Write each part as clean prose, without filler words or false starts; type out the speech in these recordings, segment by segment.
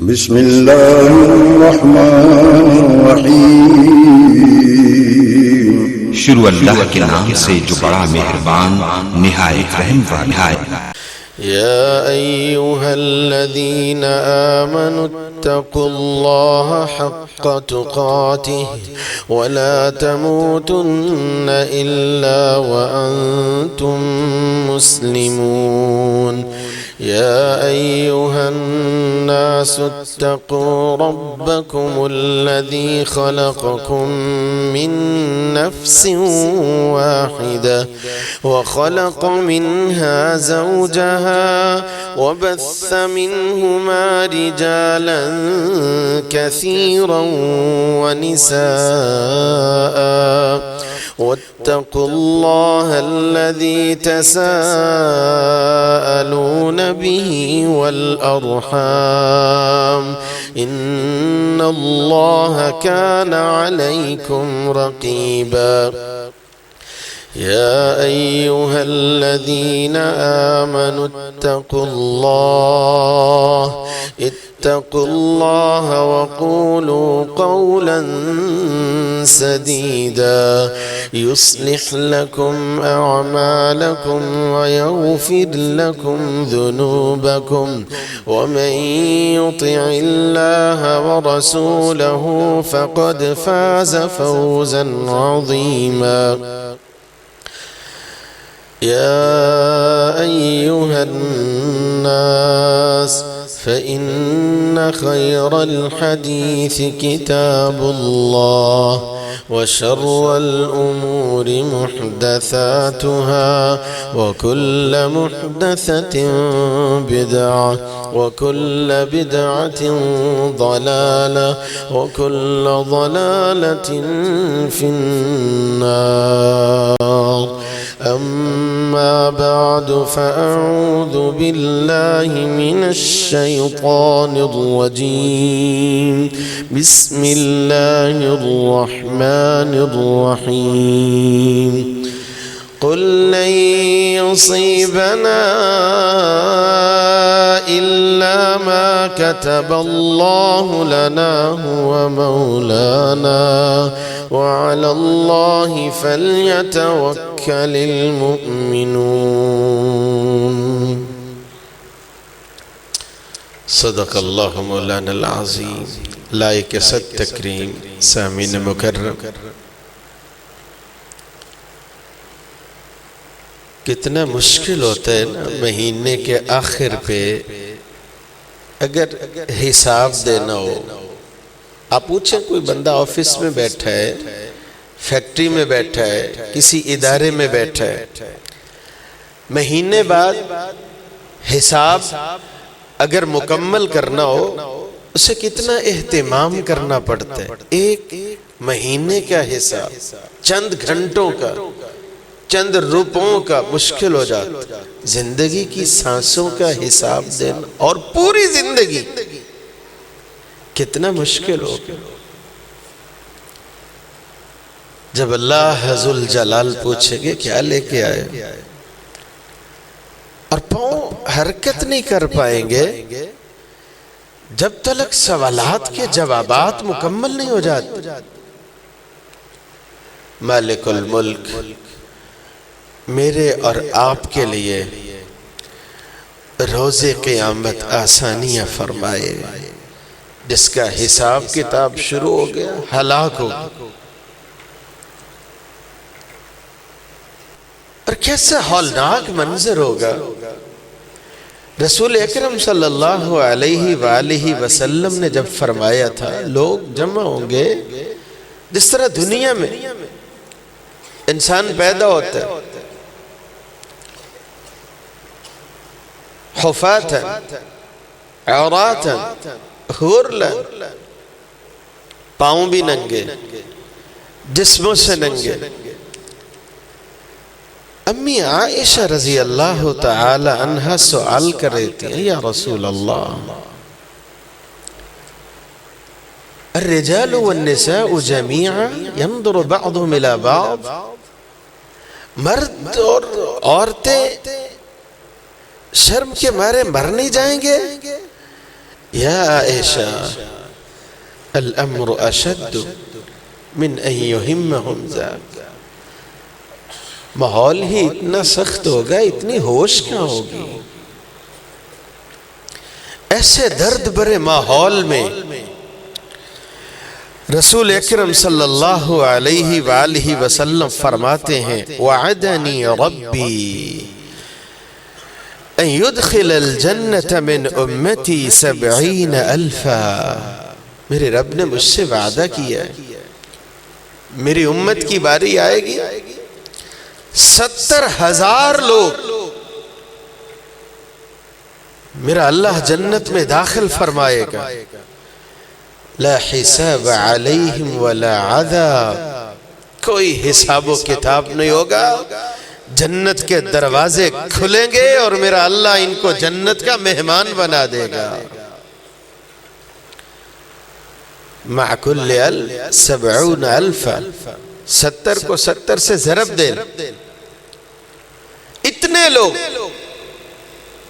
بسم الله الرحمن الرحيم شروع اللہ کے نام سے جو بڑا مہربان نہایت رحم والا ہے۔ يا أيها الذين آمنوا اتقوا الله حق تقاته ولا تموتن إلا وأنتم مسلمون يا أيها الناس اتقوا ربكم الذي خلقكم من نفس واحدة وخلق منها زوجها وبث منهما رجالا كثيرا ونساء واتقوا الله الذي تساءلون به والأرحام إن الله كان عليكم رقيبا يا أيها الذين آمنوا اتقوا الله وقولوا قولا سديدا يصلح لكم أعمالكم ويغفر لكم ذنوبكم ومن يطع الله ورسوله فقد فاز فوزا عظيما يا أيها الناس فإن خير الحديث كتاب الله وشر الأمور محدثاتها وكل محدثة بدعة وكل بدعة ضلالة وكل ضلالة في النار أما بعد فأعوذ بالله من الشيطان الرجيم بسم الله الرحمن الرحيم قل لن يصيبنا إلا ما كتب الله لنا هو مولانا وعلى الله فليتوكل المؤمنون صدق اللہ مولانا العظیم۔ لائق صد تکریم سامعین مکرم، کتنا مشکل ہوتا ہے نا مہینے کے آخر پہ اگر حساب دینا ہو۔ آپ پوچھیں کوئی بندہ آفس میں بیٹھا ہے، فیکٹری میں بیٹھا ہے، کسی ادارے میں بیٹھا ہے، مہینے بعد حساب اگر مکمل کرنا ہو اسے کتنا اہتمام کرنا پڑتا ہے۔ ایک مہینے کا حساب چند گھنٹوں کا، چند روپوں کا مشکل ہو جاتا، زندگی کی سانسوں کا حساب دینا اور پوری زندگی کتنا مشکل ہو گیا۔ جب اللہ ذوالجلال پوچھیں گے کیا لے کے آئے اور پاؤں حرکت نہیں کر پائیں گے جب تک سوالات کے جوابات مکمل نہیں ہو جاتے۔ مالک الملک میرے اور آپ کے لیے روز قیامت آسانیاں فرمائے، جس کا حساب کتاب شروع ہو گیا ہلاک ہو گیا۔ اور کیسا ہولناک منظر ہوگا۔ رسول اکرم صلی اللہ علیہ وآلہ وسلم نے جب فرمایا تھا لوگ جمع ہوں گے جس طرح دنیا میں انسان پیدا ہوتا ہے، حفاتا عوراتا غرلا، پاؤں بھی ننگے، جسموں سے ننگے۔ امی عائشہ رضی اللہ تعالی عنہ سوال کر رہی تھی، یا رسول اللہ الرجال والنساء جميعا ينظر بعضهم الى بعض، مرد اور عورتیں شرم کے مارے مر نہیں جائیں گے؟ یا عائشہ الامر اشد من ان یہمہم ذاک، ماحول ہی اتنا سخت ہوگا، اتنی ہوش کہاں ہوگی؟ ایسے درد بھرے ماحول میں رسول اکرم صلی اللہ علیہ وآلہ وسلم فرماتے ہیں وعدنی ربی ان يدخل الجنة من امتی 70,000، میرے رب نے مجھ سے وعدہ کیا ہے میری امت کی باری آئے گی 70,000 لوگ میرا اللہ جنت میں داخل فرمائے گا، لا حساب علیہم ولا عذاب، کوئی حساب و کتاب نہیں ہوگا، جنت کے دروازے کھلیں گے اور میرا اللہ ان کو جنت کا مہمان بنا دے گا۔ مع کل 70,000، 70 کو 70 سے ضرب دے، اتنے لوگ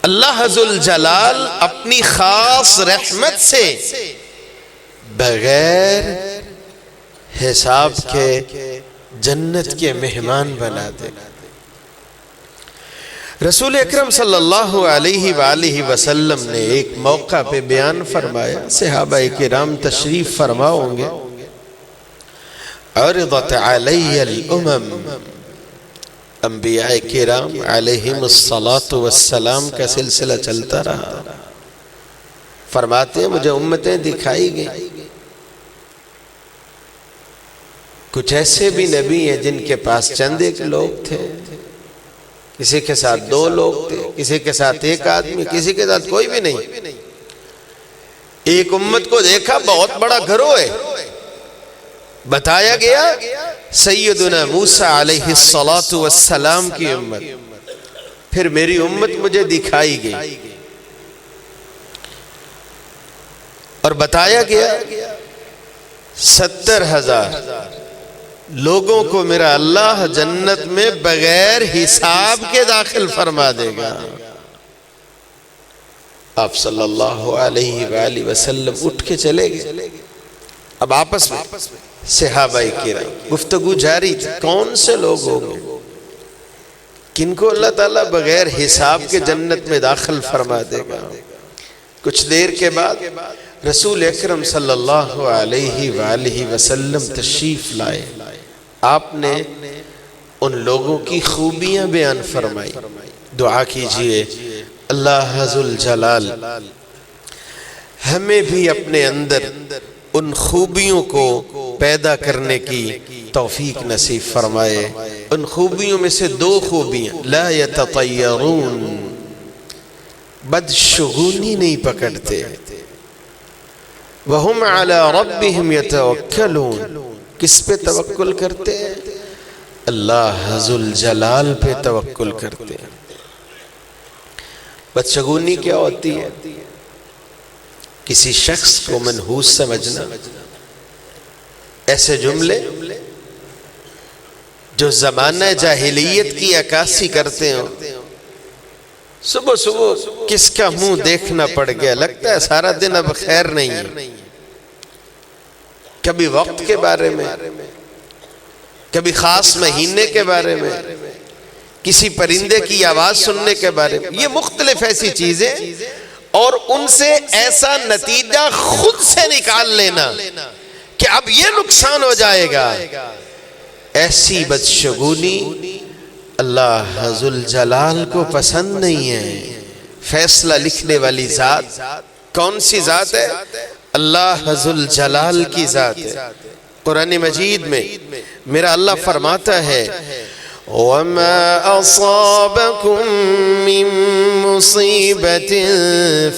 اللہ ذوالجلال اپنی خاص رحمت سے بغیر حساب کے جنت کے مہمان بنا دے گا۔ رسول اکرم صلی اللہ علیہ وآلہ وسلم نے ایک موقع پہ بیان فرمایا، صحابہ کرام تشریف فرما ہوں گے، عرضت علی الامم، انبیاء کرام علیہم الصلاۃ کا سلسلہ چلتا رہا، فرماتے ہیں مجھے امتیں دکھائی گئی، کچھ ایسے بھی نبی ہیں جن کے پاس چند ایک لوگ تھے، کسی کے ساتھ 2 لوگ تھے، کسی کے ساتھ 1 آدمی، کسی کے ساتھ کوئی بھی نہیں۔ ایک امت کو دیکھا بہت بڑا گھروں ہے، بتایا گیا سیدنا موسیٰ علیہ السلام کی امت، پھر میری امت مجھے دکھائی گئی اور بتایا گیا 70,000 لوگوں کو میرا اللہ جنت میں بغیر حساب کے داخل فرما دے گا۔ آپ صلی اللہ علیہ وآلہ وسلم اٹھ کے چلے گئے، اب آپس میں صحابہ کرام گفتگو جاری تھی، کون سے لوگ ہوگے کن کو اللہ تعالیٰ بغیر حساب کے جنت میں داخل فرما دے گا۔ کچھ دیر کے بعد رسول اکرم صلی اللہ علیہ وآلہ وسلم تشریف لائے، آپ نے ان لوگوں کی خوبیاں بیان فرمائی، دعا کیجئے اللہ ذوالجلال ہمیں بھی اپنے اندر ان خوبیوں کو پیدا کرنے کی توفیق نصیب فرمائے۔ ان خوبیوں میں سے 2 خوبیاں، لا یتطیرون، بدشگونی نہیں پکڑتے، وہم علی ربہم یتوکلون، کس پہ توکل کرتے ہیں؟ اللہ ذوالجلال پہ توکل کرتے ہیں۔ بدشگونی کیا ہوتی ہے؟ کسی شخص کو منحوس سمجھنا، ایسے جملے جو زمانہ جاہلیت کی عکاسی کرتے ہوں، صبح صبح کس کا منہ دیکھنا پڑ گیا، لگتا ہے سارا دن اب خیر نہیں ہے، کبھی وقت کے بارے میں، کبھی خاص مہینے کے بارے میں، کسی پرندے کی آواز سننے کے بارے میں، یہ مختلف ایسی چیزیں، اور ان سے ایسا نتیجہ خود سے نکال لینا کہ اب یہ نقصان ہو جائے گا، ایسی بدشگونی اللہ ذوالجلال کو پسند نہیں ہے۔ فیصلہ لکھنے والی ذات کون سی ذات ہے؟ اللہ ذوالجلال کی ذات ہے۔ قرآن مجید میں میرا اللہ فرماتا ہے وَمَا أَصَابَكُم مِّن مُّصِيبَةٍ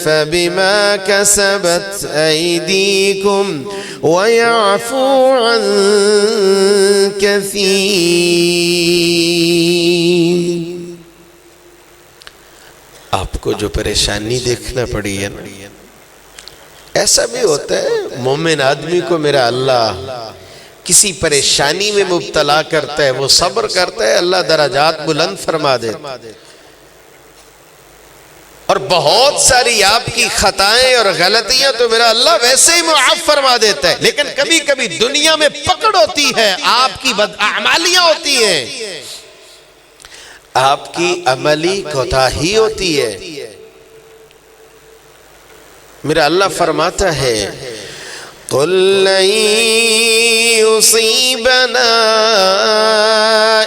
فَبِمَا كَسَبَتْ أَيْدِيكُمْ وَيَعْفُو عَن كَثِيرٍ۔ آپ کو جو پریشانی دیکھنا پڑی ہے نا، ایسا بھی ہوتا ہے مومن آدمی کو میرا اللہ کسی پریشانی میں مبتلا کرتا ہے، وہ صبر کرتا ہے، اللہ درجات بلند فرما دیتا ہے۔ اور بہت ساری آپ کی خطائیں اور غلطیاں تو میرا اللہ ویسے ہی معاف فرما دیتا ہے، لیکن کبھی کبھی دنیا میں پکڑ ہوتی ہے، آپ کی بدعمالیاں ہوتی ہیں، آپ کی عملی کوتاہی ہوتی ہے۔ میرا اللہ فرماتا ہے قُل لَن يُصِيبَنَا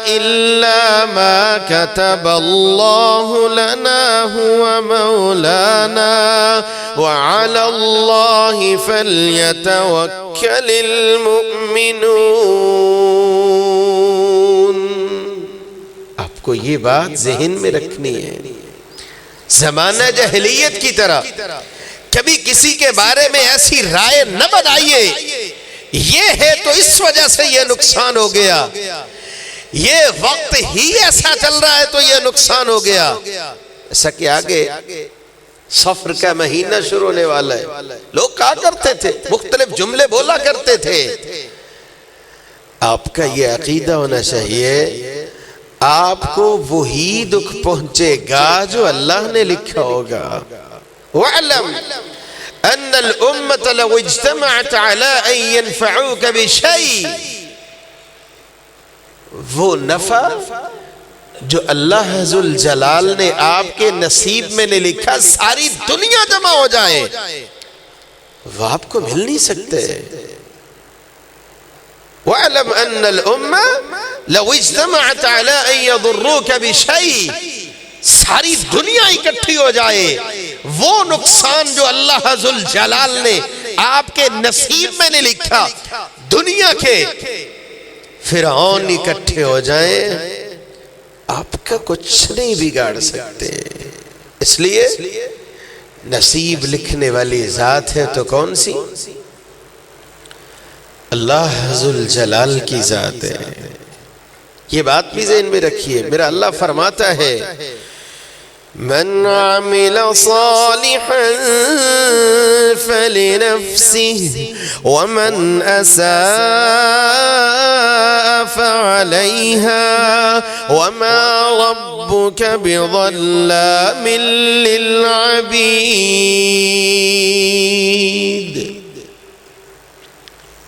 إِلَّا مَا كَتَبَ اللَّهُ لَنَا هُوَ مَوْلَانَا وَعَلَى اللَّهِ فَلْيَتَوَكَّلِ الْمُؤْمِنُونَ۔ آپ کو یہ بات ذہن میں رکھنی ہے، زمانہ جاہلیت کی طرح کبھی کسی کے بارے میں ایسی رائے نہ بنائیے یہ ہے تو اس وجہ سے یہ نقصان ہو گیا، یہ وقت ہی ایسا چل رہا ہے تو یہ نقصان ہو گیا۔ ایسا کہ آگے صفر کا مہینہ شروع ہونے والا ہے، لوگ کہا کرتے تھے، مختلف جملے بولا کرتے تھے۔ آپ کا یہ عقیدہ ہونا چاہیے آپ کو وہی دکھ پہنچے گا جو اللہ نے لکھا ہوگا۔ وَاعْلَمْ أَنَّ الْأُمَّةَ لَوْ اجْتَمَعَتْ عَلَىٰ أَن يَنْفَعُوكَ بِشَيْءٍ، وہ نفع جو اللہ ذوالجلال نے آپ کے نصیب میں نے لکھا ساری دنیا جمع ہو جائے وہ آپ کو مل نہیں سکتے۔ وَاعْلَمْ أَنَّ الْأُمَّةَ لَوْ اجْتَمَعَتْ عَلَىٰ أَن يَضُرُّوكَ بِشَيْءٍ، ساری دنیا اکٹھی ہو جائے وہ نقصان جو اللہ ذوالجلال نے آپ کے نصیب میں نے لکھا، دنیا کے فرعون اکٹھے ہو جائیں آپ کا کچھ نہیں بگاڑ سکتے۔ اس لیے نصیب لکھنے والی ذات ہے تو کون سی؟ اللہ ذوالجلال کی ذات ہے۔ یہ بات بھی ذہن میں رکھیے، میرا اللہ فرماتا ہے من عمل صالحا فلنفسه ومن اساء فعليها وما ربك بظلام للعبيد۔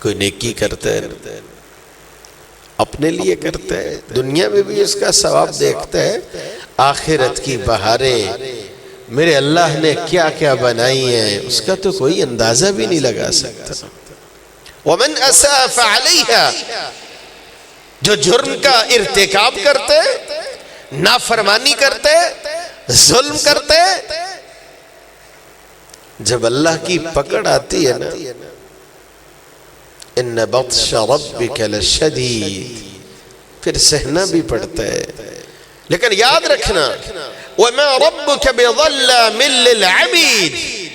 کوئی نیکی کرتا ہے اپنے لیے کرتا ہے، دنیا میں بھی اس کا ثواب دیکھتا ہے، آخرت کی بہاریں میرے اللہ نے کیا کیا بنائی ہیں اس کا تو کوئی اندازہ بھی نہیں لگا سکتا۔ وَمَنْ أَسَاءَ فَعَلَيْهَا، جو جرم کا ارتکاب کرتے نافرمانی کرتے ظلم کرتے، جب اللہ کی پکڑ آتی ہے نا ان بطش ربک لشدید، پھر سہنا بھی پڑتا ہے۔ لیکن یاد رکھنا وَمَا رَبُّكَ بِظَلَّامٍ لِّلْعَبِيدِ،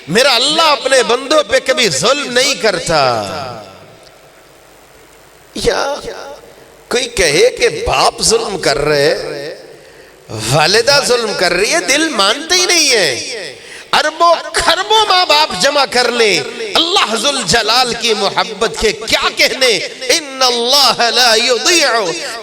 میرا اللہ اپنے بندوں پہ کبھی ظلم نہیں کرتا۔ یا کوئی کہے کہ باپ ظلم کر رہے، والدہ ظلم کر رہی ہے، دل مانتے ہی نہیں ہے۔ اربوں کھربوں ماں باپ جمع کر لیں، اللہ ذوالجلال کی محبت کے کیا کہنے، ان اللہ لا یضیع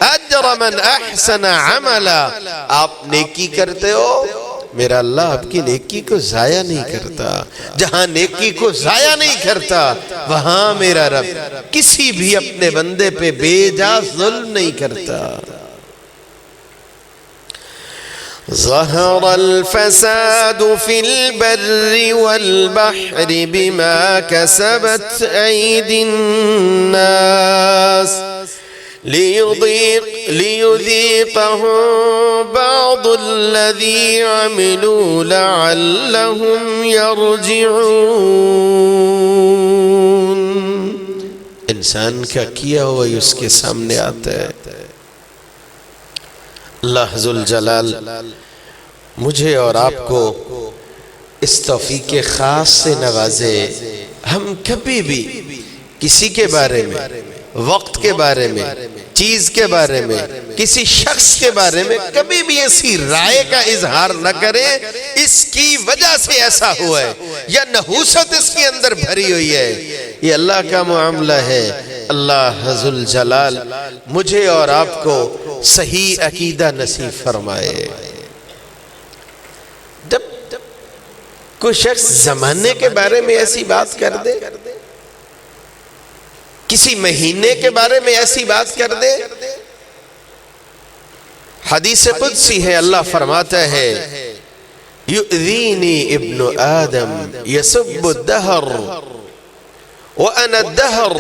اجر من احسن عملا۔ آپ نیکی کرتے ہو میرا اللہ آپ کی نیکی کو ضائع نہیں کرتا، جہاں نیکی کو ضائع نہیں کرتا وہاں میرا رب کسی بھی اپنے بندے پہ بے جا ظلم نہیں کرتا۔ ظهر الفساد في البر والبحر بما كسبت أيدي الناس ليذيقهم بعض الذي عملوا لعلهم يرجعون۔ انسان کا کیا ہوا اس کے سامنے آتا ہے۔ اللہ ذوالجلال مجھے اور آپ کو اس توفیق خاص سے نوازے، ہم کبھی بھی کسی کے بارے میں، وقت کے بارے میں، چیز کے بارے میں، کسی شخص کے بارے میں کبھی بھی ایسی رائے کا اظہار نہ کریں اس کی وجہ سے ایسا ہوا ہے یا نحوست اس کے اندر بھری ہوئی ہے۔ یہ اللہ کا معاملہ ہے۔ اللہ ذوالجلال مجھے اور آپ کو صحیح عقیدہ نصیب فرمائے۔ جب کوئی شخص زمانے کے بارے میں ایسی بات کر دے، کسی مہینے کے بارے میں ایسی بات کر دے. حدیث قدسی ہے، اللہ فرماتا ہے یؤذینی ابن آدم یسب الدہر وانا الدہر.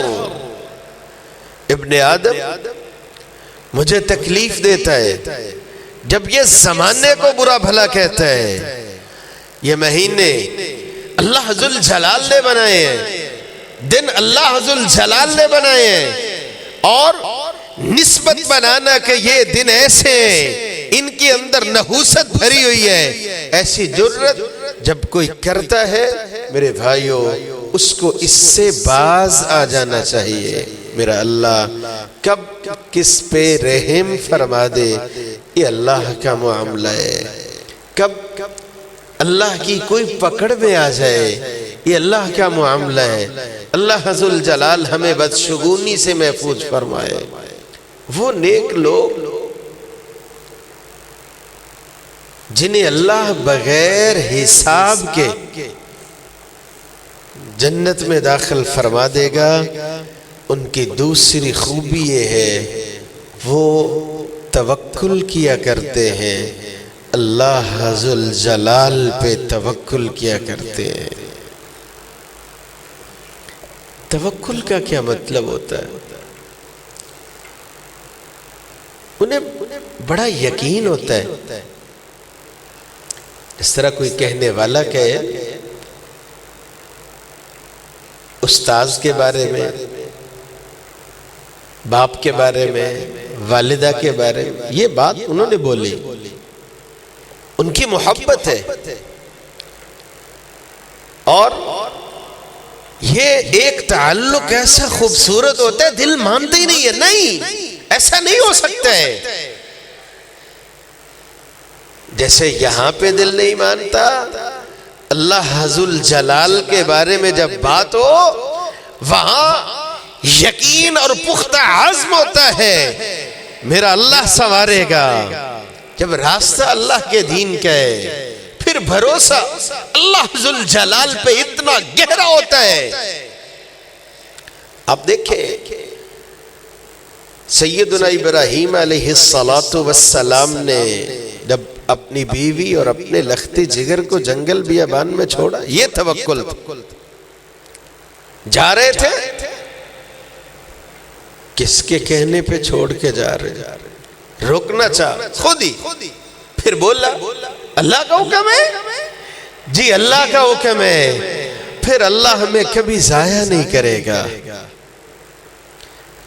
ابن آدم مجھے تکلیف دیتا ہے جب یہ زمانے کو برا بھلا کہتا ہے. یہ مہینے اللہ ذوالجلال نے بنائے ہیں، دن اللہ ذوالجلال نے بنائے ہیں، اور نسبت بنانا کہ یہ دن ایسے ہیں، ان کے اندر نحوست بھری ہوئی ہے، ایسی جرت جب کوئی کرتا ہے میرے بھائیوں اس کو اس سے باز آ جانا چاہیے. میرا اللہ کب کس پہ رحم فرما دے، یہ اللہ کا معاملہ ہے. کب اللہ کی کوئی پکڑ میں آ جائے، یہ اللہ کا معاملہ ہے. اللہ ذوالجلال ہمیں بدشگونی سے محفوظ فرمائے. وہ نیک لوگ جنہیں اللہ بغیر حساب کے جنت میں داخل فرما دے گا، ان کی دوسری خوبی یہ ہے وہ توکل کیا کرتے ہیں، اللہ ذوالجلال پہ توکل کیا کرتے ہیں. توکل کا کیا مطلب ہوتا ہے؟ انہیں بڑا یقین ہوتا ہے. اس طرح کوئی کہنے والا کہے استاذ کے بارے میں، باپ کے بارے میں، والدہ کے بارے میں، یہ بات انہوں نے بولی، ان کی محبت ہے، اور یہ ایک تعلق ایسا خوبصورت ہوتا ہے دل مانتا ہی نہیں ہے. نہیں، ایسا نہیں ہو سکتا ہے. جیسے یہاں پہ دل نہیں مانتا، اللہ ذوالجلال کے بارے میں جب بات ہو وہاں یقین اور پختہ عزم ہوتا ہے میرا اللہ سنوارے گا. جب راستہ اللہ کے دین کا ہے پھر بھروسہ اللہ ذوالجلال پہ اتنا گہرا ہوتا ہے. آپ دیکھیں سیدنا ابراہیم علیہ السلام نے جب اپنی بیوی اور اپنے لخت جگر کو جنگل بیابان میں چھوڑا، یہ توکل تھا. جا رہے تھے، کس کے کہنے پہ چھوڑ کے جا رہے، روکنا چاہ خود ہی، پھر بولا اللہ کا حکم ہے، جی اللہ کا حکم ہے، پھر اللہ ہمیں کبھی ضائع نہیں کرے گا.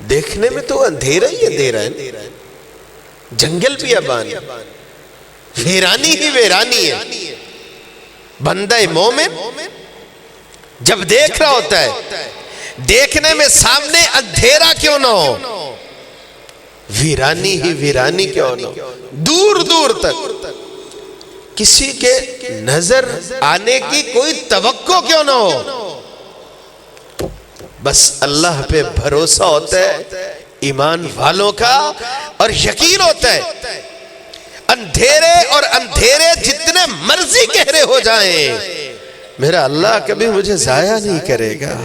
دیکھنے میں تو اندھیرا ہی اندھیرا ہے، جنگل بیابان، ویرانی ہی ویرانی ہے. بندہ مومن جب دیکھ رہا ہوتا ہے، دیکھنے میں سامنے اندھیرا کیوں نہ ہو، ویرانی ہی ویرانی کیوں نہ ہو، دور دور تک کسی کے نظر آنے کی کوئی توقع کیوں نہ ہو، بس اللہ پہ بھروسہ ہوتا ہے ایمان والوں کا، اور یقین ہوتا ہے اندھیرے اور اندھیرے جتنے مرضی گہرے ہو جائیں میرا اللہ کبھی مجھے ضائع نہیں کرے گا.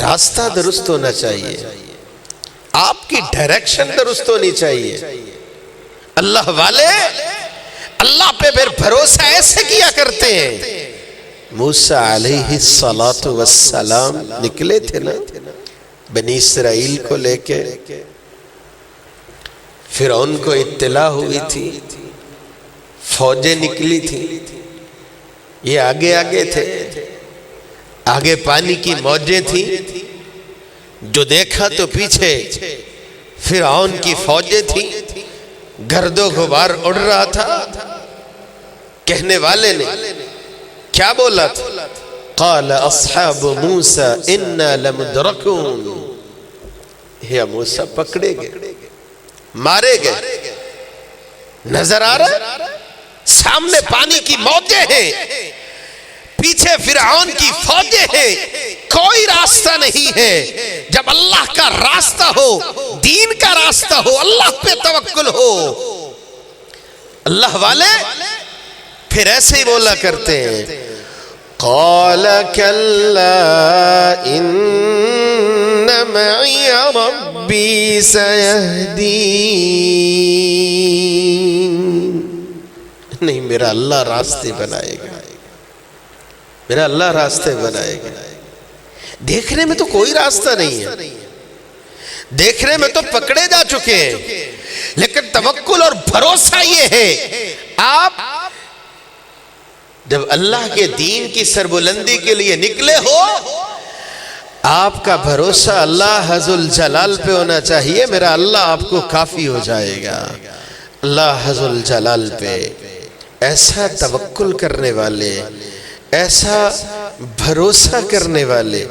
راستہ درست ہونا چاہیے، آپ کی ڈائریکشن درست ہونی چاہیے. اللہ والے اللہ پہ پھر بھروسہ ایسے کیا کرتے ہیں. موسیٰ علیہ السلام نکلے تھے نا بنی اسرائیل کو لے کے، فرعون کو اطلاع ہوئی تھی، فوجیں نکلی تھی، یہ آگے آگے تھے، آگے پانی کی موجیں تھیں، جو دیکھا تو پیچھے فرعون کی فوجیں تھیں، گرد و غبار اڑ رہا تھا. کہنے والے نے کیا بولا تھا؟ قال اصحاب موسیٰ انا لمدرکون، یا موسیٰ پکڑے گئے، مارے گئے. نظر آ رہا سامنے پانی کی موجیں ہیں، پیچھے فرعون کی فوجیں ہیں، کوئی راستہ نہیں ہے. جب اللہ کا راستہ ہو، دین کا راستہ ہو، اللہ پہ توکل ہو، اللہ والے پھر ایسے ہی بولا کرتے ہیں قال کلا ان معی ربی سیہدین، نہیں میرا اللہ راستے بنائے گا، میرا اللہ راستے بنائے گا۔ دیکھنے میں تو کوئی راستہ نہیں ہے، دیکھنے میں تو پکڑے جا چکے ہیں، لیکن توکل اور بھروسہ یہ ہے آپ جب اللہ کے دین کی سربلندی کے لیے نکلے ہو، آپ کا بھروسہ اللہ ذوالجلال پہ ہونا چاہیے، میرا اللہ آپ کو کافی ہو جائے گا۔ اللہ ذوالجلال پہ ایسا توکل کرنے والے، ایسا بھروسہ کرنے والے،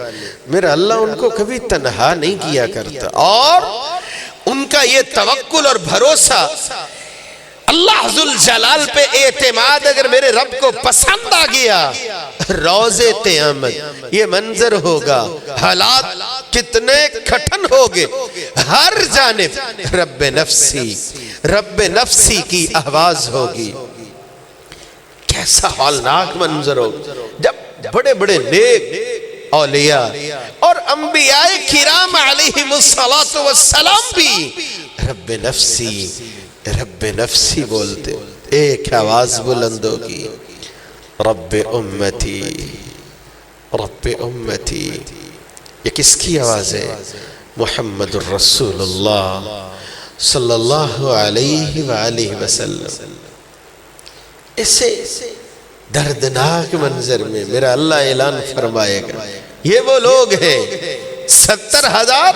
میرا اللہ ان کو کبھی تنہا نہیں کیا کرتا، اور ان کا یہ توکل اور بھروسہ، اللہ ذوالجلال پہ اعتماد اگر میرے رب کو پسند آ گیا، روز قیامت یہ منظر ہوگا، حالات کتنے کھٹن ہوگے، ہر جانب رب نفسی کی آواز ہوگی۔ کیسا ہولناک منظر ہوگا جب بڑے بڑے نیک اولیاء اور انبیاء کرام علیہم السلام بھی رب نفسی بولتے، ایک آواز بلند ہوگی، رب امتی۔ یہ کس کی آواز ہے؟ محمد الرسول اللہ صلی اللہ علیہ وآلہ وسلم۔ اسے دردناک منظر میں میرا اللہ اعلان فرمائے گا، یہ وہ لوگ ہیں 70,000،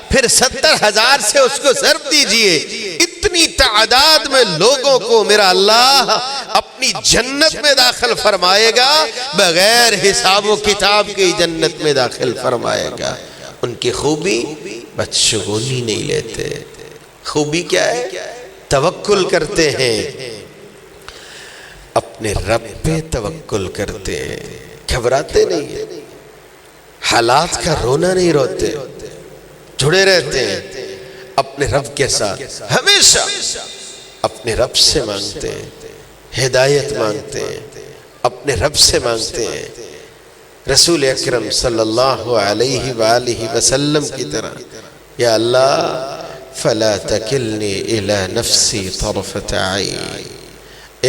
پھر 70,000 سے اس کو ضرب دیجئے، اتنی تعداد میں لوگوں کو میرا اللہ اپنی جنت میں داخل فرمائے گا، بغیر حساب و کتاب کی جنت میں داخل فرمائے گا۔ ان کی خوبی بدشگونی نہیں لیتے، خوبی کیا ہے؟ توکل کرتے ہیں، اپنے رب پہ توکل کرتے ہیں، گھبراتے نہیں ہیں، حالات کا رونا نہیں روتے، جڑے رہتے ہیں اپنے رب کے ساتھ، ہمیشہ اپنے رب سے مانگتے ہیں، ہدایت مانگتے ہیں، اپنے رب سے مانگتے ہیں، رسول اکرم صلی اللہ علیہ وآلہ وسلم کی طرح، یا اللہ فلا تکلنی الی نفسی طرفت عین،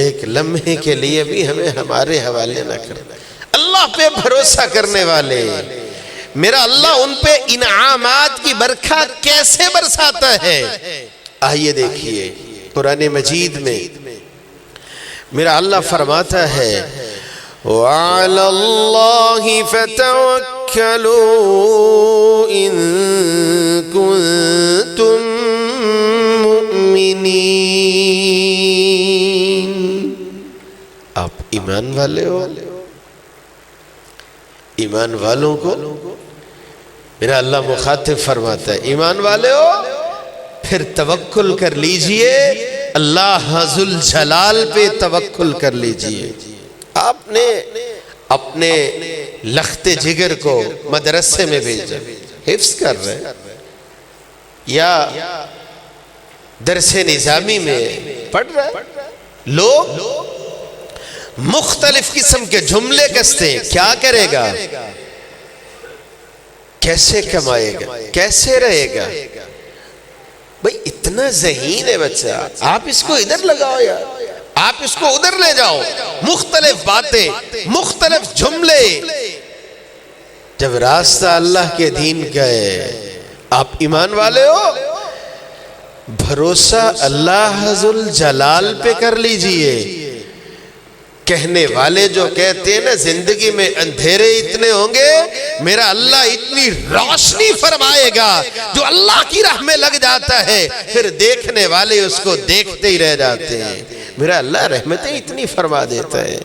ایک لمحے کے لیے بھی ہمیں ہمارے حوالے نہ کر۔ اللہ پہ بھروسہ کرنے والے، میرا اللہ ان پہ انعامات کی برکھا کیسے برساتا ہے؟ آئیے دیکھیے قرآن مجید میں میرا اللہ فرماتا ہے وَعَلَى اللَّهِ فَتَوَكَّلُوا إِن كُنتُم مُؤْمِنِينَ۔ آپ ایمان والے ہو، ایمان والوں کو میرا اللہ مخاطب فرماتا ہے، ایمان والے ہو پھر توکل کر لیجئے، اللہ ذوالجلال پہ توکل کر لیجئے۔ آپ نے اپنے لخت جگر کو مدرسے میں بھیجا، حفظ کر رہے یا درس نظامی میں پڑھ رہے، لوگ مختلف قسم کے جملے کستے ہیں، کیا کرے گا، کیسے کمائے گا، کیسے رہے گا؟ بھئی اتنا ذہین ہے بچہ، آپ اس کو ادھر لگاؤ یار، آپ اس کو ادھر لے جاؤ، مختلف باتیں، مختلف جملے۔ جب راستہ اللہ کے دین کا ہے، آپ ایمان والے ہو، بھروسہ اللہ ذوالجلال پہ کر لیجئے۔ کہنے والے جو کہتے ہیں نا زندگی میں اندھیرے اتنے ہوں گے، میرا اللہ اتنی روشنی فرمائے گا، جو اللہ کی راہ میں لگ جاتا ہے پھر دیکھنے والے اس کو دیکھتے ہی رہ جاتے ہیں، میرا اللہ رحمتیں اتنی فرما دیتا ہے۔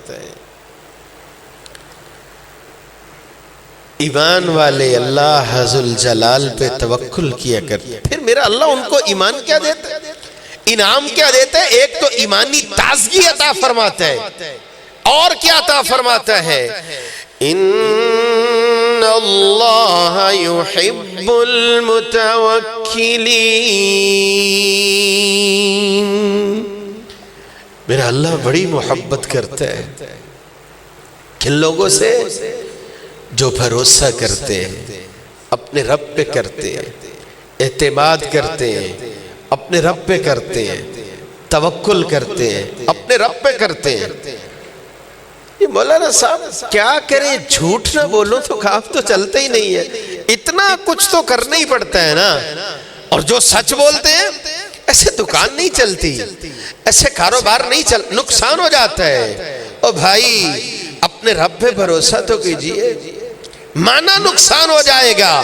ایمان والے اللہ ذوالجلال پہ توکل کیا کرتے، پھر میرا اللہ ان کو ایمان کیا دیتا ہے، انعام کیا دیتا ہے؟ ایک تو ایمانی تازگی عطا فرماتا ہے، اور کیا عطا فرماتا ہے؟ ان اللہ یحب المتوکلین، میرا اللہ بڑی محبت کرتا ہے کن لوگوں سے؟ جو بھروسہ کرتے ہیں اپنے رب پہ کرتے ہیں، اعتماد کرتے ہیں اپنے رب پہ کرتے ہیں، توکل کرتے ہیں اپنے رب پہ کرتے ہیں۔ یہ مولانا صاحب کیا کریں، جھوٹ نہ بولو تو کام تو چلتا ہی نہیں ہے، اتنا کچھ تو کرنا ہی پڑتا ہے نا۔ اور جو سچ بولتے ہیں ایسے دکان نہیں چلتی، ایسے کاروبار نہیں نقصان ہو جاتا ہے۔ او بھائی اپنے رب پہ بھروسہ تو کیجئے، مانا نقصان ہو جائے گا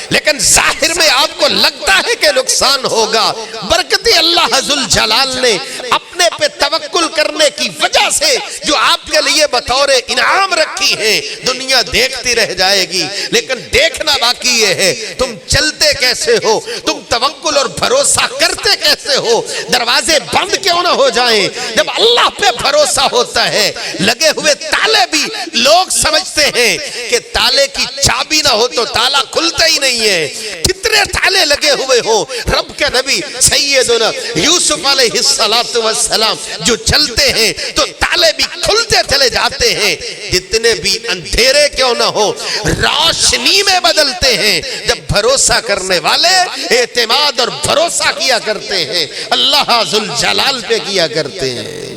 لیکن ظاہر میں آپ کو لگتا ہے کہ نقصان ہوگا، برکتی اللہ ذوالجلال نے اپنے پہ توکل کرنے کی وجہ سے جو آپ کے لیے بطور انعام رکھی ہے، دنیا دیکھتی رہ جائے گی لیکن دیکھنا باقی یہ ہے تم چلتے کیسے ہو، تم توکل اور بھروسہ کرتے کیسے ہو۔ دروازے بند کیوں نہ ہو جائیں، جب اللہ پہ بھروسہ ہوتا ہے لگے ہوئے تالے بھی لوگ سمجھتے ہیں کہ تالے کی چابی نہ ہو تو تالا کھلتا ہی نہیں ہے، کتنے تالے لگے ہوئے ہوں، رب کے نبی سیدنا یوسف علیہ السلام جو چلتے ہیں تو تالے بھی کھلتے چلے جاتے ہیں، جتنے بھی اندھیرے کیوں نہ ہو روشنی میں بدلتے ہیں جب بھروسہ کرنے والے اعتماد اور بھروسہ کیا کرتے ہیں، اللہ ذوالجلال پہ کیا کرتے ہیں۔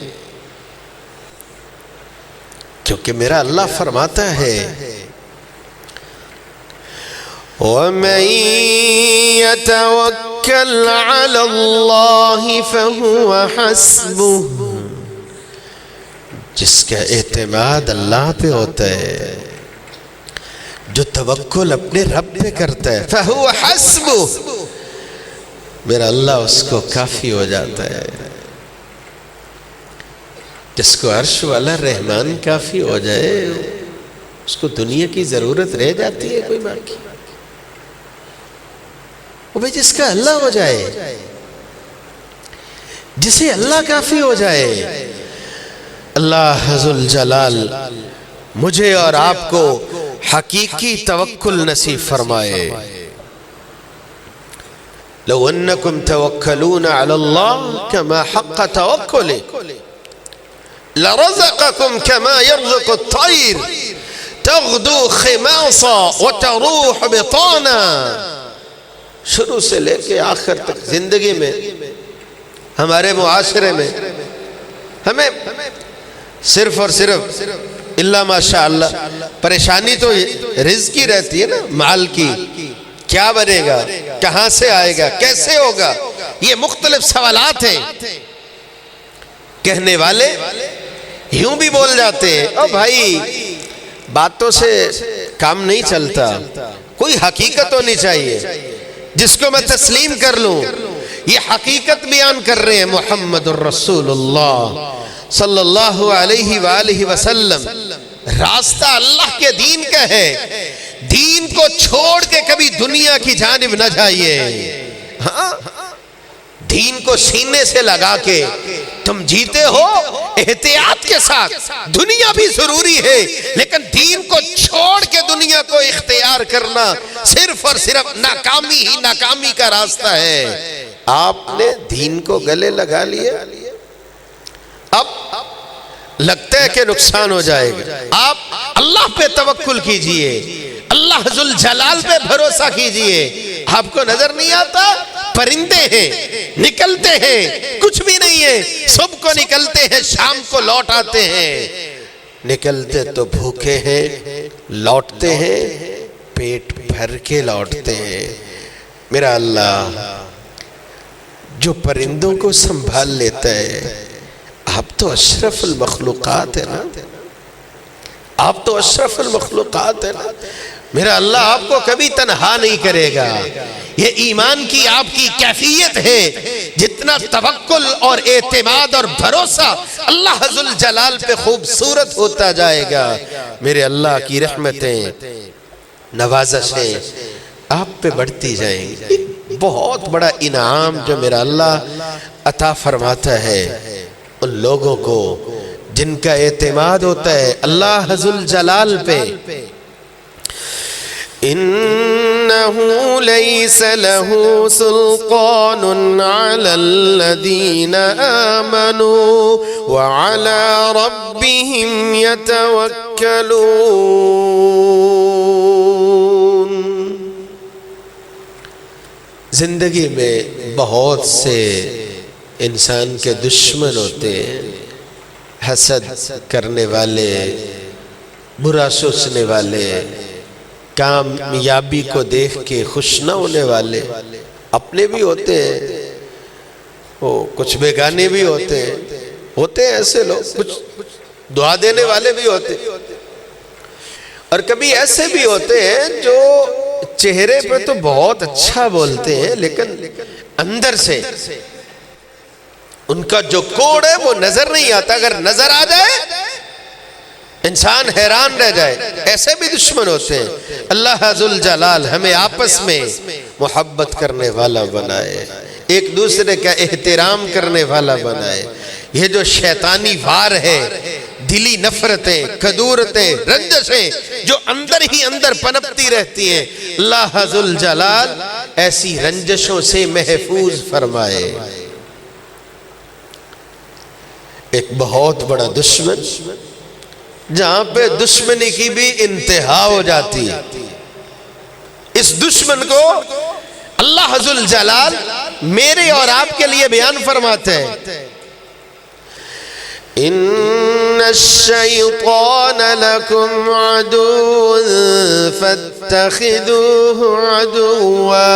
کیونکہ میرا اللہ فرماتا ہے وَمَن يَتَوَكَّلْ عَلَى اللَّهِ فَهُوَ حَسْبُهُ، جس کا اعتماد اللہ پہ ہوتا ہے، جو توکل اپنے رب پہ کرتا ہے، فَهُوَ حَسْبُهُ، میرا اللہ اس کو کافی ہو جاتا ہے۔ جس کو عرش والا رحمان کافی ہو جائے اس کو دنیا کی ضرورت رہ جاتی ہے کوئی باقی؟ وہ بھی جس کا اللہ ہو جائے، جسے اللہ کافی ہو جائے، اللہ ذوالجلال مجھے اور آپ کو حقیقی توکل نصیب فرمائے۔ لو انکم توکلون علی اللہ کما حق توکلہ لرزقکم کما یرزق الطیر تغدو خماصا وتروح بطانا۔ شروع سے لے کے آخر تک زندگی میں ہمارے معاشرے میں ہمیں صرف اور صرف اللہ ماشاءاللہ پریشانی تو رزق کی رہتی ہے نا، مال کی، کیا بنے گا، کہاں سے آئے گا، کیسے ہوگا، یہ مختلف سوالات ہیں۔ کہنے والے یوں بھی بول جاتے ہیں او بھائی باتوں سے کام نہیں چلتا، کوئی حقیقت ہونی چاہیے جس کو میں تسلیم کر لوں۔ یہ حقیقت بیان کر رہے ہیں محمد الرسول اللہ صلی اللہ علیہ وآلہ وسلم۔ راستہ اللہ کے دین کا ہے، دین کو چھوڑ کے کبھی دنیا کی جانب نہ جائیے۔ ہاں دین کو سینے سے لگا کے تم جیتے ہو احتیاط کے ساتھ، دنیا بھی ضروری ہے لیکن دین کو چھوڑ کے دنیا کو اختیار کرنا صرف اور صرف ناکامی ہی ناکامی کا راستہ ہے۔ آپ نے دین کو گلے لگا لیا، اب لگتا ہے کہ نقصان ہو جائے گا، آپ اللہ پہ توکل کیجئے، اللہ ذوالجلال پہ بھروسہ کیجئے۔ آپ کو نظر نہیں آتا پرندے ہیں نکلتے ہیں، کچھ بھی نہیں ہے، صبح کو نکلتے ہیں شام کو لوٹ آتے ہیں، نکلتے تو بھوکے ہیں لوٹتے ہیں پیٹ بھر کے لوٹتے ہیں۔ میرا اللہ جو پرندوں کو سنبھال لیتا ہے، آپ تو اشرف المخلوقات ہے نا، آپ تو اشرف المخلوقات ہے نا، میرا اللہ آپ کو کبھی تنہا نہیں کرے گا۔ یہ ایمان کی آپ کی کیفیت ہے، جتنا توکل اور اعتماد اور بھروسہ اللہ ذوالجلال پہ خوبصورت ہوتا جائے گا، میرے اللہ کی رحمتیں نوازشیں آپ پہ بڑھتی جائیں گی۔ بہت بڑا انعام جو میرا اللہ عطا فرماتا ہے ان لوگوں کو جن کا اعتماد ہوتا ہے اللہ ذوالجلال پہ۔ إنه ليس له سلطان على الذين آمنوا وعلى ربهم يتوكلون. زندگی میں بہت سے انسان کے دشمن ہوتے ہیں، حسد کرنے والے، برا سوچنے والے، کامیابی کو دیکھ کے خوش نہ ہونے والے. اپنے بھی ہوتے ہیں، وہ کچھ بیگانے بھی ہوتے ہیں ایسے لوگ، کچھ دعا دینے والے بھی ہوتے ہیں، اور کبھی ایسے بھی ہوتے ہیں جو چہرے پہ تو بہت اچھا بولتے ہیں لیکن اندر سے ان کا جو کوڑ ہے وہ نظر نہیں آتا. اگر نظر آ جائے انسان حیران رہ جائے. ایسے بھی دشمن ہوتے ہیں. اللہ ذوالجلال ہمیں آپس میں محبت کرنے والا بنائے، ایک دوسرے کا احترام کرنے والا بنائے. یہ جو شیطانی وار ہے، دلی نفرتیں، کدورتیں، رنجشیں جو اندر ہی اندر پنپتی رہتی ہیں، اللہ ذوالجلال ایسی رنجشوں سے محفوظ فرمائے. ایک بہت بڑا دشمن جہاں پہ دشمنی کی بھی انتہا ہو جاتی ہے، اس دشمن کو اللہ ذوالجلال میرے اور آپ کے لیے بیان فرماتے ہیں. ان الشیطان لکم عدو فاتخذوه عدوا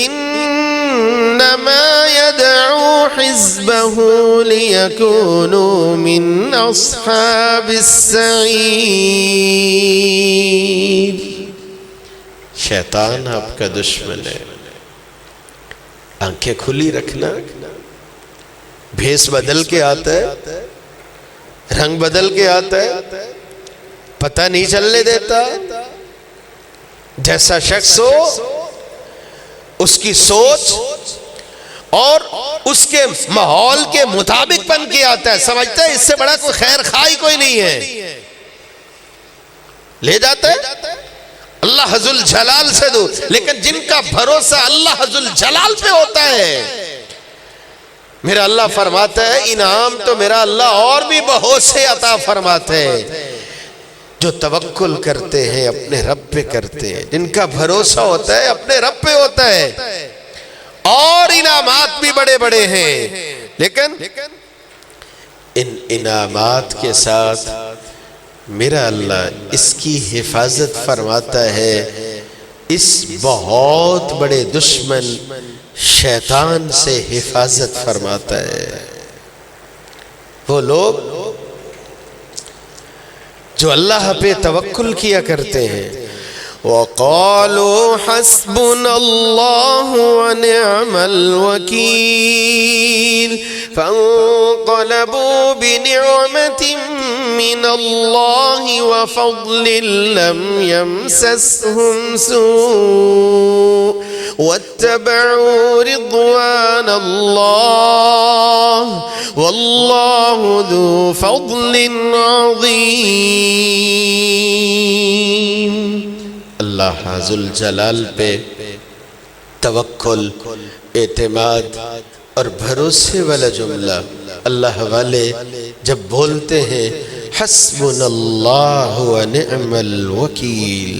انما يدعو حزبه ليكونوا من اصحاب السعیر. شیطان آپ کا دشمن ہے. آنکھیں کھلی رکھنا، بھیس بدل کے آتا ہے، رنگ بدل کے آتا ہے، پتہ نہیں چلنے دیتا. جیسا شخص ہو اس کی سوچ اور اس کے ماحول کے مطابق بن کے آتا ہے. سمجھتا ہے اس سے بڑا کوئی خیر خواہ کوئی نہیں ہے، لے جاتا ہے. اللہ ذوالجلال سے دو، لیکن جن کا بھروسہ اللہ ذوالجلال پہ ہوتا ہے، میرا اللہ فرماتا ہے انعام تو میرا اللہ اور بھی بہت سے عطا فرماتے ہیں. جو توکل کرتے ہیں اپنے رب پہ کرتے ہیں، جن کا بھروسہ ہوتا ہے اپنے رب پہ ہوتا ہے، اور انعامات بھی بڑے بڑے ہیں. لیکن ان انعامات کے ساتھ میرا اللہ اس کی حفاظت فرماتا ہے. اس بہت بڑے دشمن شیطان سے حفاظت فرماتا ہے. وہ لوگ جو اللہ پہ توکل کیا کرتے ہیں، وَقَالُوا حَسْبُنَا اللَّهُ وَنِعْمَ الْوَكِيلُ فَانْقَلَبُوا بِنِعْمَةٍ مِّنَ اللَّهِ وَفَضْلٍ لَّمْ يَمْسَسْهُمْ سُوءٌ وَاتَّبَعُوا رِضْوَانَ اللَّهِ وَاللَّهُ ذُو فَضْلٍ عَظِيمٍ. اللہ ذوالجلال پہ توکل، اعتماد اور بھروسے والا جملہ اللہ والے جب بولتے ہیں حسبنا اللہ ونعم الوکیل،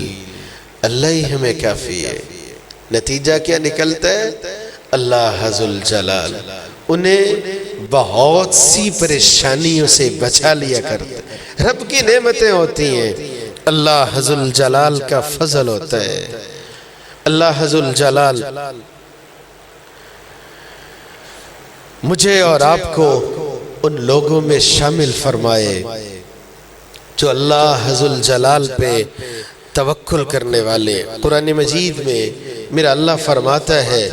اللہ ہی ہمیں کافی ہے. نتیجہ کیا نکلتا ہے؟ اللہ ذوالجلال انہیں بہت سی پریشانیوں سے بچا لیا کرتے. رب کی نعمتیں ہوتی ہیں، اللہ ذوالجلال کا فضل ہوتا ہے. اللہ ذوالجلال مجھے اور آپ کو ان لوگوں میں شامل فرمائے جو اللہ ذوالجلال پہ توکل کرنے والے. قرآن مجید میں میرا اللہ فرماتا ہے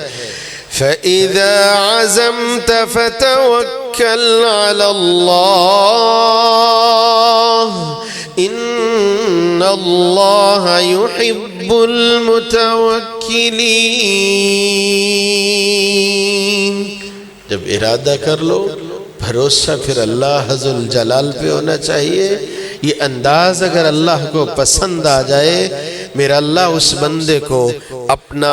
فَإِذَا عَزَمْتَ فَتَوَكَّلْ عَلَى اللَّهِ إِنَّ اللَّهَ يُحِبُّ الْمُتَوَكِّلِينَ. جب ارادہ کر لو، بھروسہ پھر اللہ ذوالجلال پہ ہونا چاہیے. یہ انداز اگر اللہ کو پسند آ جائے میرا اللہ اس بندے کو اپنا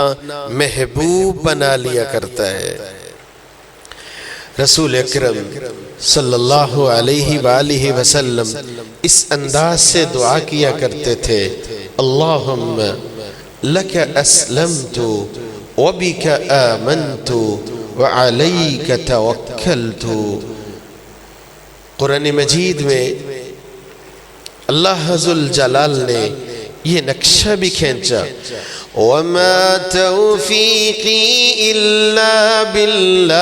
محبوب بنا لیا کرتا ہے۔ رسول اکرم صلی اللہ علیہ وآلہ وسلم اس انداز سے دعا کیا کرتے تھے، اللہم لک اسلمت وبک آمنت وعلیک توکلت۔ قرآن مجید میں اللہ ذو الجلال نے یہ نقشہ بھی کھینچا، وَمَا تَوْفِيقِي إِلَّا بِاللَّهِ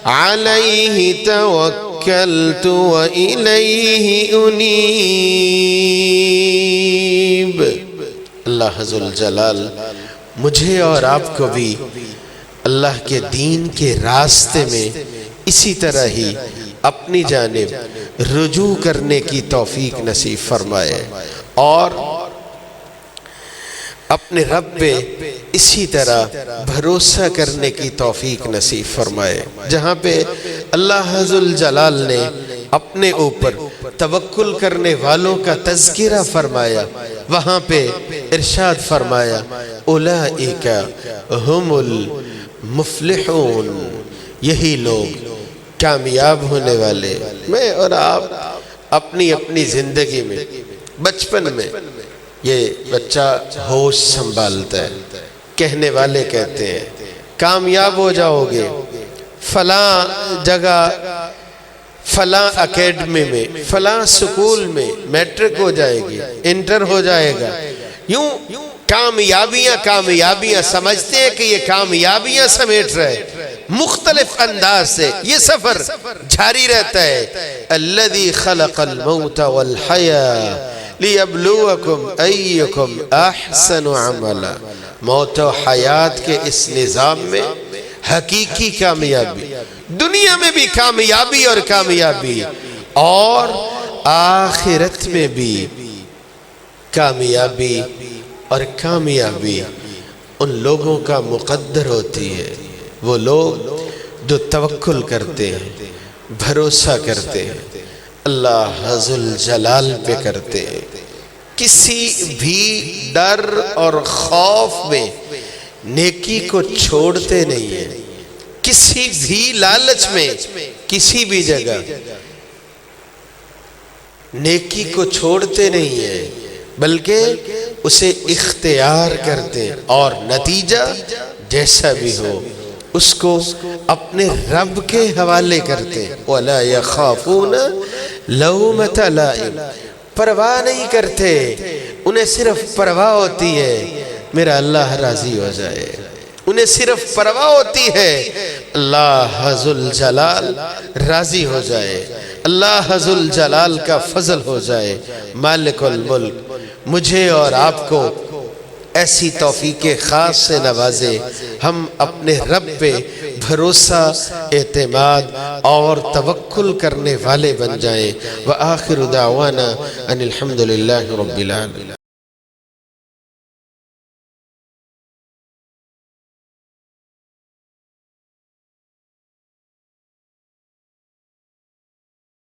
عَلَيْهِ تَوَكَّلْتُ وَإِلَيْهِ أُنِيبُ۔ اللہ ذو الجلال مجھے اور آپ کو بھی اللہ کے دین کے راستے میں اسی طرح ہی اپنی جانب رجوع کرنے کی توفیق نصیب فرمائے، اور اپنے رب پہ اسی طرح بھروسہ کرنے کی توفیق نصیب فرمائے۔ جہاں پہ اللہ ذو الجلال نے اپنے اوپر توکل کرنے والوں کا تذکرہ فرمایا، وہاں پہ ارشاد فرمایا، اولئک ہم المفلحون، یہی لوگ کامیاب ہونے والے۔ میں اور آپ اپنی اپنی زندگی میں بچپن میں یہ بچہ ہوش سنبھالتا ہے، کہنے والے کہتے ہیں کامیاب ہو جاؤ گے، فلاں جگہ فلاں اکیڈمی میں فلاں سکول میں میٹرک ہو جائے گی، انٹر ہو جائے گا، یوں کامیابیاں سمجھتے ہیں کہ یہ کامیابیاں سمیٹ رہے، مختلف انداز سے یہ سفر جاری رہتا ہے۔ الذی خلق الموت والحیاة لیبلوکم ایکم احسن عملا۔ موت و حیات کے اس نظام میں حقیقی کامیابی، دنیا میں بھی کامیابی اور کامیابی، اور آخرت میں بھی کامیابی اور کامیابی ان لوگوں کا مقدر ہوتی ہے، وہ لوگ جو توکل کرتے ہیں، بھروسہ کرتے ہیں، اللہ ذو الجلال پہ کرتے ہیں، کسی بھی ڈر اور خوف میں نیکی کو چھوڑتے نہیں ہیں، کسی بھی لالچ میں کسی بھی جگہ نیکی کو چھوڑتے نہیں ہیں، بلکہ اسے اختیار کرتے ہیں، اور نتیجہ جیسا بھی ہو اس کو اپنے رب کے حوالے کرتے ہیں۔ وَلَا يَخَافُونَ لَوْمَةَ لَائِمٍ، پرواہ نہیں کرتے، انہیں صرف پرواہ ہوتی ہے میرا اللہ راضی ہو جائے، انہیں صرف پرواہ ہوتی ہے اللہ ذو الجلال راضی ہو جائے، اللہ ذو الجلال کا فضل ہو جائے۔ مالک الملک مجھے اور آپ کو ایسی توفیق خاص سے نوازے، ہم اپنے رب پہ بھروسہ، اعتماد اور توکل کرنے والے بن جائیں۔ وآخر دعوانا ان الحمدللہ رب العالمین۔